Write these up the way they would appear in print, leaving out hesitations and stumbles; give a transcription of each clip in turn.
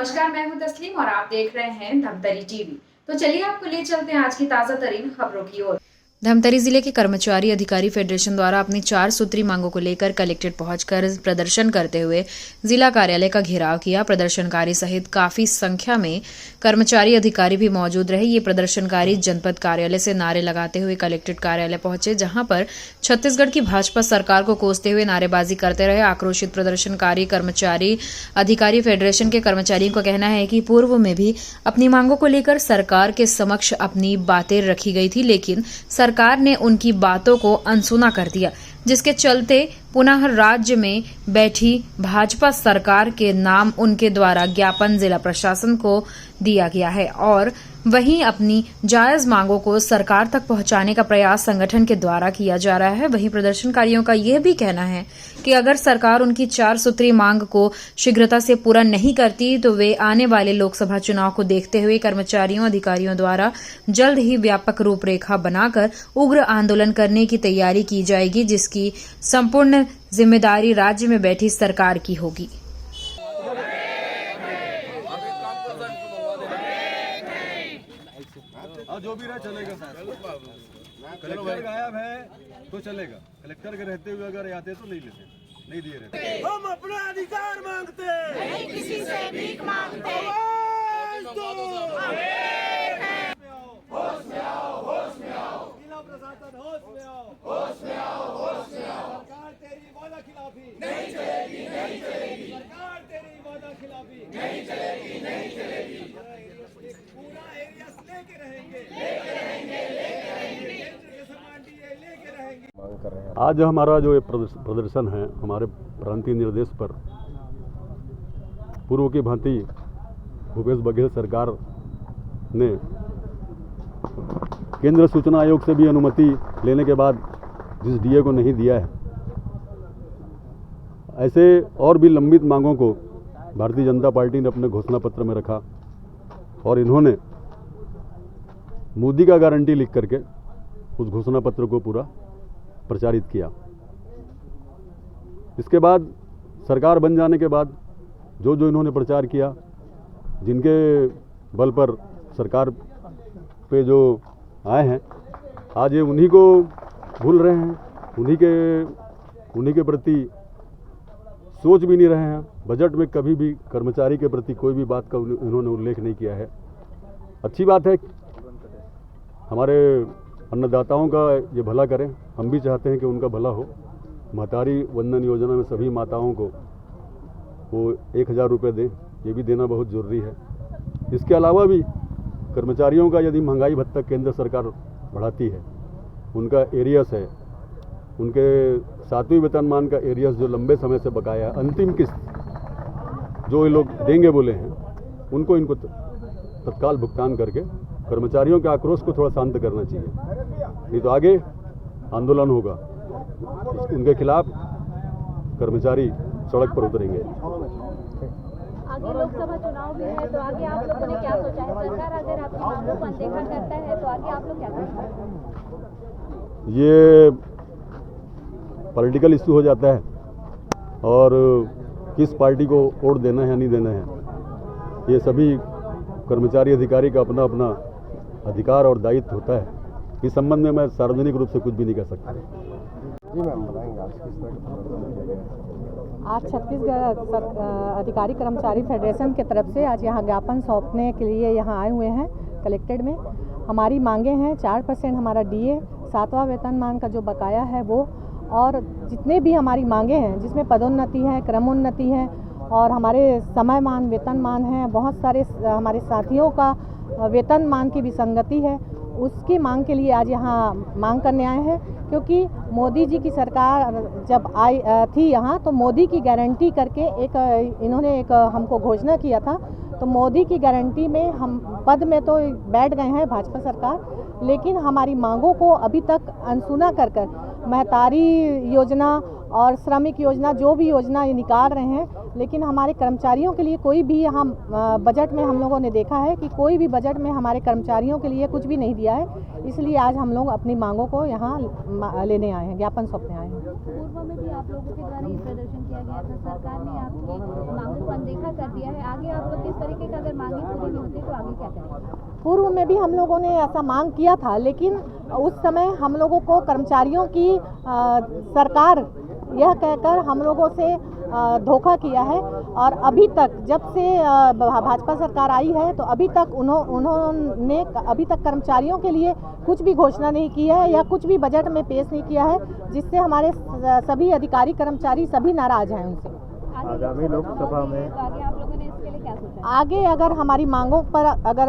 नमस्कार, मैं हूं तस्लीम और आप देख रहे हैं धमतरी टीवी। तो चलिए आपको ले चलते हैं आज की ताजा तरीन खबरों की ओर। धमतरी जिले के कर्मचारी अधिकारी फेडरेशन द्वारा अपनी 4 सूत्री मांगों को लेकर कलेक्ट्रेट पहुंचकर प्रदर्शन करते हुए जिला कार्यालय का घेराव किया। प्रदर्शनकारी सहित काफी संख्या में कर्मचारी अधिकारी भी मौजूद रहे। ये प्रदर्शनकारी जनपद कार्यालय से नारे लगाते हुए कलेक्ट्रेट कार्यालय पहुंचे, जहां पर छत्तीसगढ़ की भाजपा सरकार को कोसते हुए नारेबाजी करते रहे। आक्रोशित प्रदर्शनकारी कर्मचारी अधिकारी फेडरेशन के कर्मचारियों का कहना है कि पूर्व में भी अपनी मांगों को लेकर सरकार के समक्ष अपनी बातें रखी गई थी, लेकिन सरकार ने उनकी बातों को अनसुना कर दिया, जिसके चलते पुनः राज्य में बैठी भाजपा सरकार के नाम उनके द्वारा ज्ञापन जिला प्रशासन को दिया गया है और वहीं अपनी जायज मांगों को सरकार तक पहुंचाने का प्रयास संगठन के द्वारा किया जा रहा है। वहीं प्रदर्शनकारियों का यह भी कहना है कि अगर सरकार उनकी 4 सूत्री मांग को शीघ्रता से पूरा नहीं करती तो वे आने वाले लोकसभा चुनाव को देखते हुए कर्मचारियों अधिकारियों द्वारा जल्द ही व्यापक रूपरेखा बनाकर उग्र आंदोलन करने की तैयारी की जाएगी, जिसकी संपूर्ण जिम्मेदारी राज्य में बैठी सरकार की होगी। जो भी रहा चलेगा सर। कलेक्टर गायब है तो चलेगा, कलेक्टर के रहते हुए अगर आते तो नहीं लेते, नहीं दिए रहते। हम अपना अधिकार मांगते नहीं, किसी से भीख मांगते। आवाज दो, होश में आओ, होश में आओ। जिला प्रशासन होश में आओ, होश में आओ, होश में आओ। सरकार तेरी वादा खिलाफी नहीं चलेगी, नहीं चलेगी। सरकार तेरी वादा खिलाफी नहीं चलेगी, नहीं चलेगी। पूरा एरिया लेके रहेंगे, लेके रहेंगे, लेके रहेंगे। केंद्र के समान डीए लेके रहेंगे। आज हमारा जो ये प्रदर्शन है, हमारे प्रांतीय निर्देश पर पूर्व की भांति भूपेश बघेल सरकार ने केंद्र सूचना आयोग से भी अनुमति लेने के बाद जिस डीए को नहीं दिया है, ऐसे और भी लंबित मांगों को भारतीय जनता पार्टी ने अपने घोषणा पत्र में रखा और इन्होंने मोदी का गारंटी लिख करके उस घोषणा पत्र को पूरा प्रचारित किया। इसके बाद सरकार बन जाने के बाद जो जो इन्होंने प्रचार किया, जिनके बल पर सरकार पे जो आए हैं, आज ये उन्हीं को भूल रहे हैं, उन्हीं के प्रति सोच भी नहीं रहे हैं। बजट में कभी भी कर्मचारी के प्रति कोई भी बात का इन्होंने उल्लेख नहीं किया है। अच्छी बात है, हमारे अन्नदाताओं का ये भला करें, हम भी चाहते हैं कि उनका भला हो। महतारी वंदन योजना में सभी माताओं को वो 1000 रुपये दें, ये भी देना बहुत ज़रूरी है। इसके अलावा भी कर्मचारियों का यदि महंगाई भत्ता केंद्र सरकार बढ़ाती है, उनका एरियस है, उनके 7वें वेतनमान का एरियस जो लंबे समय से बकाया है, अंतिम किस्त जो ये लोग देंगे बोले हैं, इनको तत्काल भुगतान करके कर्मचारियों के आक्रोश को थोड़ा शांत करना चाहिए, नहीं तो आगे आंदोलन होगा। उनके खिलाफ कर्मचारी सड़क पर उतरेंगे। आगे लोकसभा चुनाव भी है, तो आगे आप लोगों ने क्या सोचा है? सरकार अगर आपकी मांगों को अनदेखा करता है तो आगे आप लोग क्या करेंगे? ये पॉलिटिकल इशू हो जाता है और किस पार्टी को वोट देना है या नहीं देना है, ये सभी कर्मचारी अधिकारी का अपना अपना अधिकार और दायित्व होता है। इस संबंध में मैं सार्वजनिक रूप से कुछ भी नहीं कह सकता। जी मैम, बताएंगे आज किस तरह का प्रदर्शन किया गया? आज छत्तीसगढ़ अधिकारी कर्मचारी फेडरेशन की तरफ से आज यहाँ ज्ञापन सौंपने के लिए यहाँ आए हुए हैं कलेक्ट्रेट में। हमारी मांगे हैं 4% हमारा डीए, 7वां वेतनमान का जो बकाया है वो, और जितने भी हमारी मांगे हैं जिसमें पदोन्नति है, क्रमोन्नति है और हमारे समयमान वेतनमान है, बहुत सारे हमारे साथियों का वेतनमान की विसंगति है, उसकी मांग के लिए आज यहाँ मांग करने आए हैं। क्योंकि मोदी जी की सरकार जब आई थी यहाँ, तो मोदी की गारंटी करके इन्होंने एक हमको घोषणा किया था। तो मोदी की गारंटी में हम पद में तो बैठ गए हैं भाजपा सरकार, लेकिन हमारी मांगों को अभी तक अनसुना कर महतारी योजना और श्रमिक योजना, जो भी योजना ये निकाल रहे हैं, लेकिन हमारे कर्मचारियों के लिए कोई भी हम बजट में हम लोगों ने देखा है कि कोई भी बजट में हमारे कर्मचारियों के लिए कुछ भी नहीं दिया है। इसलिए आज हम लोग अपनी मांगों को यहाँ लेने आए हैं, ज्ञापन सौंपने आए हैं। पूर्व में भी आप लोगों के द्वारा ये प्रदर्शन किया गया था, सरकार ने आपकी मांगों को अनदेखा कर दिया है। आगे आप लोग किस तरीके का, अगर मांगे पूरी नहीं होती तो आगे क्या करेंगे? पूर्व में भी हम लोगों ने ऐसा मांग किया था, लेकिन उस समय हम लोगों को कर्मचारियों की सरकार यह कहकर हम लोगों से धोखा किया है। और अभी तक जब से भाजपा सरकार आई है तो अभी तक उन्होंने अभी तक कर्मचारियों के लिए कुछ भी घोषणा नहीं की है या कुछ भी बजट में पेश नहीं किया है, जिससे हमारे सभी अधिकारी कर्मचारी सभी नाराज हैं उनसे। आगामी लोकसभा में तो आगे आप लोगों ने इसके लिए क्या सोचा? आगे अगर हमारी मांगों पर अगर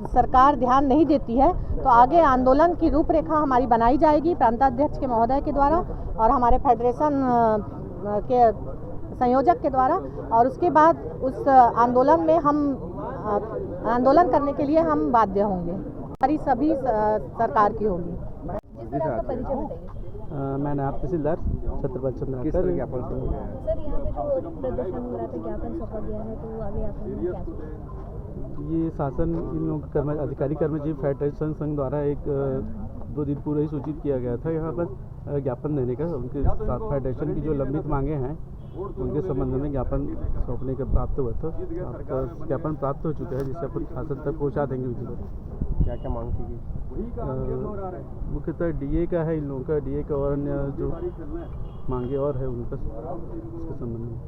सरकार ध्यान नहीं देती है तो आगे आंदोलन की रूपरेखा हमारी बनाई जाएगी प्रांताध्यक्ष के महोदय के द्वारा और हमारे फेडरेशन के संयोजक के द्वारा, और उसके बाद उस आंदोलन में हम आंदोलन करने के लिए हम बाध्य होंगे। हमारी सभी सरकार की होगी। जी सर, आपका परिचय बताइए। मैं नायब तहसीलदार छत्रपति चंद्र। किस तरह ज्ञापन सौंपा गया है? सर, यहाँ पे जो प्रदर्शन हो रहा था, ज्ञापन सौंपा गया है, तो आगे आप लोगों ने क्या सोचा? ये शासन इन लोगों अधिकारी कर्मचारी फेडरेशन संघ द्वारा एक 2 दिन पूर्व ही सूचित किया गया था यहाँ पर ज्ञापन देने का। उनके साथ फेडरेशन की जो लंबित मांगे हैं उनके संबंध में ज्ञापन सौंपने का प्राप्त हुआ था। आपका ज्ञापन प्राप्त हो चुका है, जिसे अपन शासन तक पहुँचा देंगे विधिवत। क्या क्या मांग की गई? मुख्यतः डीए का है, इन लोगों का डीए का, और अन्य जो मांगे और है उनका उसके संबंध में।